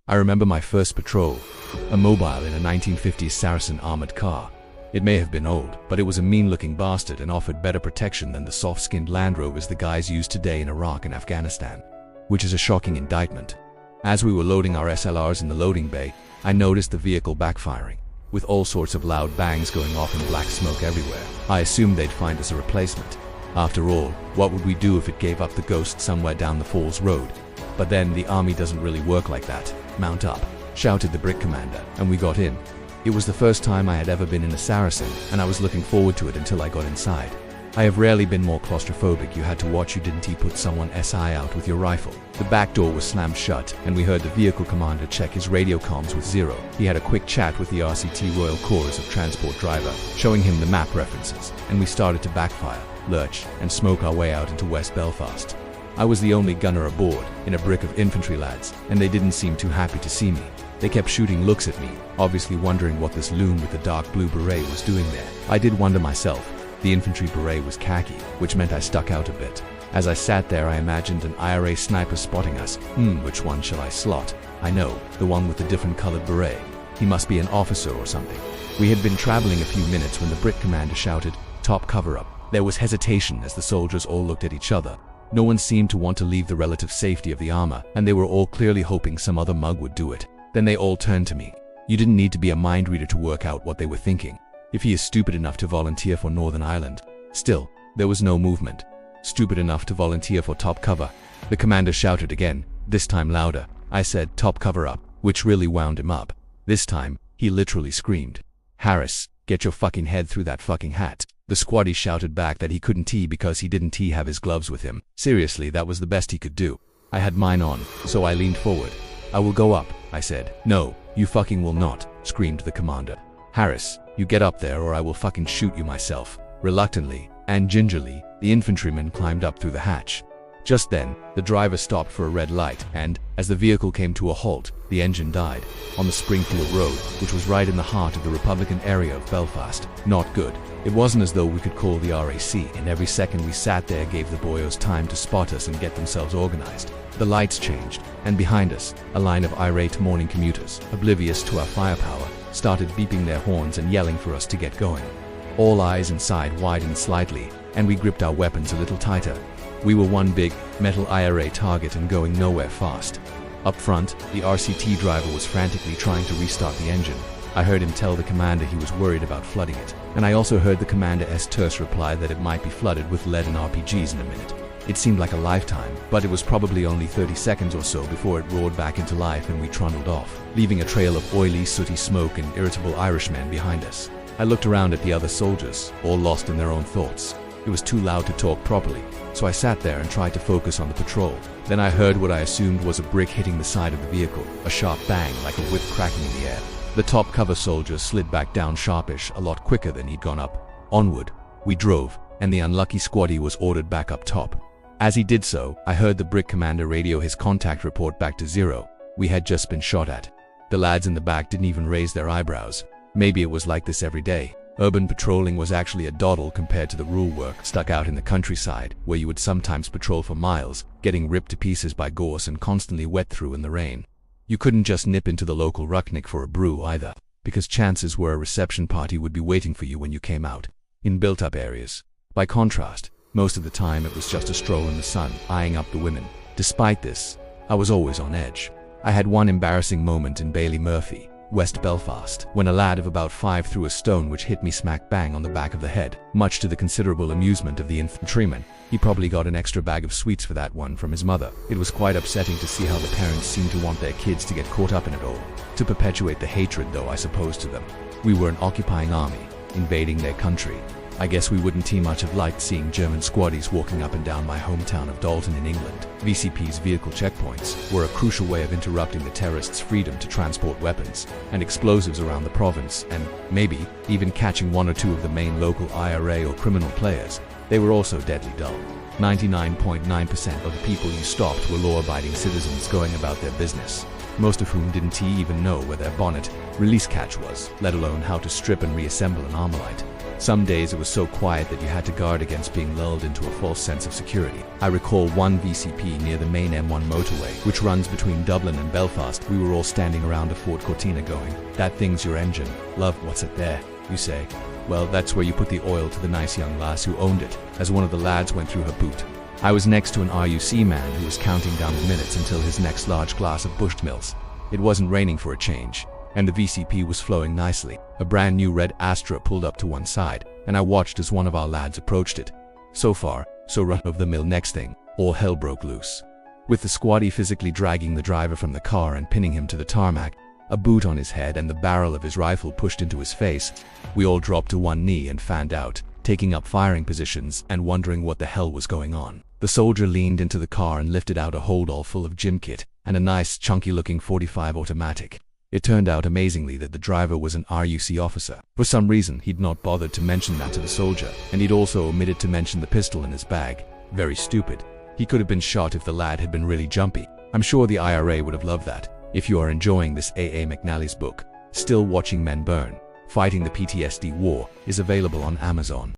I remember my first patrol, a mobile in a 1950s Saracen armored car. It may have been old, but it was a mean-looking bastard and offered better protection than the soft-skinned Land Rovers the guys use today in Iraq and Afghanistan, which is a shocking indictment. As we were loading our SLRs in the loading bay, I noticed the vehicle backfiring, with all sorts of loud bangs going off and black smoke everywhere. I assumed they'd find us a replacement. After all, what would we do if it gave up the ghost somewhere down the Falls Road? But then the army doesn't really work like that. "Mount up," shouted the brick commander, and we got in. It was the first time I had ever been in a Saracen, and I was looking forward to it until I got inside. I have rarely been more claustrophobic. You had to watch you didn't put someone SI out with your rifle. The back door was slammed shut, and we heard the vehicle commander check his radio comms with Zero. He had a quick chat with the RCT Royal Corps of Transport driver, showing him the map references, and we started to backfire, lurch, and smoke our way out into West Belfast. I was the only gunner aboard, in a brick of infantry lads, and they didn't seem too happy to see me. They kept shooting looks at me, obviously wondering what this loon with the dark blue beret was doing there. I did wonder myself. The infantry beret was khaki, which meant I stuck out a bit. As I sat there, I imagined an IRA sniper spotting us. Which one shall I slot? I know, the one with the different colored beret. He must be an officer or something. We had been traveling a few minutes when the brick commander shouted, "Top cover up." There was hesitation as the soldiers all looked at each other. No one seemed to want to leave the relative safety of the armor, and they were all clearly hoping some other mug would do it. Then they all turned to me. You didn't need to be a mind reader to work out what they were thinking. If he is stupid enough to volunteer for Northern Ireland. Still, there was no movement. Stupid enough to volunteer for top cover. The commander shouted again, this time louder. I said, "Top cover up," which really wound him up. This time, he literally screamed, "Harris, get your fucking head through that fucking hat." The squatty shouted back that he couldn't tee because he didn't have his gloves with him. Seriously, that was the best he could do. I had mine on, so I leaned forward. "I will go up," I said. "No, you fucking will not," screamed the commander. "Harris, you get up there or I will fucking shoot you myself." Reluctantly and gingerly, the infantryman climbed up through the hatch. Just then, the driver stopped for a red light, and, as the vehicle came to a halt, the engine died. On the Springfield Road, which was right in the heart of the Republican area of Belfast. Not good. It wasn't as though we could call the RAC, and every second we sat there gave the boyos time to spot us and get themselves organized. The lights changed, and behind us, a line of irate morning commuters, oblivious to our firepower, started beeping their horns and yelling for us to get going. All eyes inside widened slightly, and we gripped our weapons a little tighter. We were one big, metal IRA target and going nowhere fast. Up front, the RCT driver was frantically trying to restart the engine. I heard him tell the commander he was worried about flooding it, and I also heard the commander's terse reply that it might be flooded with lead and RPGs in a minute. It seemed like a lifetime, but it was probably only 30 seconds or so before it roared back into life and we trundled off, leaving a trail of oily, sooty smoke and irritable Irishmen behind us. I looked around at the other soldiers, all lost in their own thoughts. It was too loud to talk properly, so I sat there and tried to focus on the patrol. Then I heard what I assumed was a brick hitting the side of the vehicle, a sharp bang like a whip cracking in the air. The top cover soldier slid back down sharpish, a lot quicker than he'd gone up. Onward, we drove, and the unlucky squatty was ordered back up top. As he did so, I heard the brick commander radio his contact report back to Zero. We had just been shot at. The lads in the back didn't even raise their eyebrows. Maybe it was like this every day. Urban patrolling was actually a doddle compared to the rural work stuck out in the countryside, where you would sometimes patrol for miles, getting ripped to pieces by gorse and constantly wet through in the rain. You couldn't just nip into the local rucknick for a brew either, because chances were a reception party would be waiting for you when you came out, in built-up areas. By contrast, most of the time it was just a stroll in the sun, eyeing up the women. Despite this, I was always on edge. I had one embarrassing moment in Bailey Murphy, West Belfast, when a lad of about 5 threw a stone which hit me smack bang on the back of the head. Much to the considerable amusement of the infantryman, he probably got an extra bag of sweets for that one from his mother. It was quite upsetting to see how the parents seemed to want their kids to get caught up in it all. To perpetuate the hatred, though, I suppose, to them. We were an occupying army, invading their country. I guess we wouldn't much have liked seeing German squaddies walking up and down my hometown of Dalton in England. VCP's vehicle checkpoints were a crucial way of interrupting the terrorists' freedom to transport weapons and explosives around the province, and maybe even catching one or two of the main local IRA or criminal players. They were also deadly dull. 99.9% of the people you stopped were law-abiding citizens going about their business, most of whom didn't even know where their bonnet release catch was, let alone how to strip and reassemble an Armalite. Some days it was so quiet that you had to guard against being lulled into a false sense of security. I recall one VCP near the main M1 motorway, which runs between Dublin and Belfast. We were all standing around a Ford Cortina going, "That thing's your engine. Love, what's it there?" You say. Well, that's where you put the oil to the nice young lass who owned it, as one of the lads went through her boot. I was next to an RUC man who was counting down the minutes until his next large glass of Bushmills. It wasn't raining for a change, and the VCP was flowing nicely. A brand new red Astra pulled up to one side, and I watched as one of our lads approached it. So far, so run-of-the-mill. Next thing, all hell broke loose. With the squatty physically dragging the driver from the car and pinning him to the tarmac, a boot on his head and the barrel of his rifle pushed into his face, we all dropped to one knee and fanned out, taking up firing positions and wondering what the hell was going on. The soldier leaned into the car and lifted out a holdall full of gym kit and a nice chunky-looking .45 automatic. It turned out amazingly that the driver was an RUC officer. For some reason, he'd not bothered to mention that to the soldier, and he'd also omitted to mention the pistol in his bag. Very stupid. He could have been shot if the lad had been really jumpy. I'm sure the IRA would have loved that. If you are enjoying this A.A. McNally's book, Still Watching Men Burn, Fighting the PTSD War, is available on Amazon.